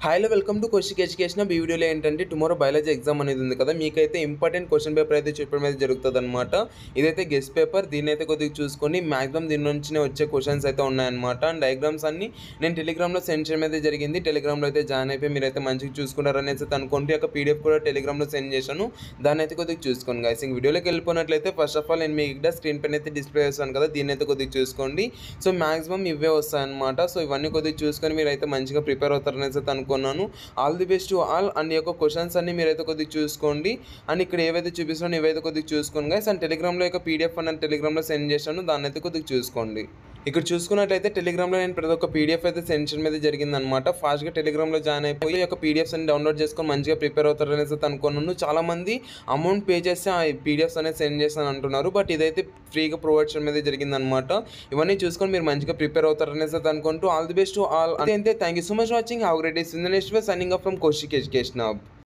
హాయ్లో welcome to Kaushik education. ఈ వీడియోలో ఏంటంటే టుమారో బయాలజీ ఎగ్జామ్ అనేది ఉంది కదా, మీకైతే ఇంపార్టెంట్ క్వశ్చన్ పేపర్ అయితే చెప్పడం అయితే జరుగుతుంది అనమాట. ఇదైతే గెస్ట్ పేపర్, దీన్ని అయితే కొద్దిగా చూసుకొని మ్యాక్సిమం దీని నుంచినే వచ్చే క్వశ్చన్స్ అయితే ఉన్నాయన్నమాట. అండ్ డయాగ్రామ్స్ అన్ని నేను టెలిగ్రామ్లో సెండ్ చేయడం అయితే జరిగింది. టెలిగ్రామ్లో అయితే జాయిన్ అయిపోయి మీరైతే మంచిగా చూసుకుంటారనేసి అయితే అనుకుంటే ఒక పీడిఎఫ్ కూడా టెలిగ్రామ్లో సెండ్ చేశాను, దాన్ని అయితే కొద్దిగా చూసుకోండి గైస్. ఇంక వీడియోలోకి వెళ్ళిపోయినట్లయితే ఫస్ట్ ఆఫ్ ఆల్ నేను మీకు ఇక్కడ స్క్రీన్ పైన అయితే డిస్ప్లే చేస్తాను కదా, దీన్ని అయితే కొద్దిగా చూసుకోండి. సో మ్యాక్సిమం ఇవే వస్తాయన్నమాట. సో ఇవన్నీ కొద్దిగా చూసుకొని మీరైతే మంచిగా ప్రిపేర్ అవుతారనేసి అయితే అనుకున్నాను. All the best to all. And యొక్క క్వశ్చన్స్ అన్ని మీరైతే కొద్దిగా చూసుకోండి. అండ్ ఇక్కడ ఏవైతే చూపిస్తున్నానో ఇవైతే కొద్దిగా చూసుకోండి గైస్. అండ్ టెలిగ్రామ్లో యొక్క పీడిఎఫ్ అని టెలిగ్రామ్లో సెండ్ చేశాను, దాన్ని అయితే కొద్దిగా చూసుకోండి. ఇక్కడ చూసుకున్నట్లయితే టెలిగ్రామ్లో నేను ప్రతి ఒక్క పీడిఎఫ్ అయితే సెండ్ చేయడం అయితే జరిగిందనమాట. ఫాస్ట్గా టెలిగ్రామ్లో జాయిన్ అయిపోయి ఈ యొక్క పీడిఎఫ్స్ అని డౌన్లోడ్ చేసుకొని మంచిగా ప్రిపేర్ అవుతారు అనేసి అయితే అనుకున్నాను. చాలామంది అమౌంట్ పే చేస్తే ఆ పీడిఎఫ్స్ అనేది సెండ్ చేస్తాను అంటున్నారు, బట్ ఇదైతే ఫ్రీగా ప్రొవైడ్ చేయడం అయితే జరిగిందనమాట. ఇవన్నీ చూసుకొని మీరు మంచిగా ప్రిపేర్ అవుతారు అనేసి అయితే అనుకుంటూ all the best to all. అంతే, thank you so much watching. Have great days. In the next way signing off from Kaushik education hub.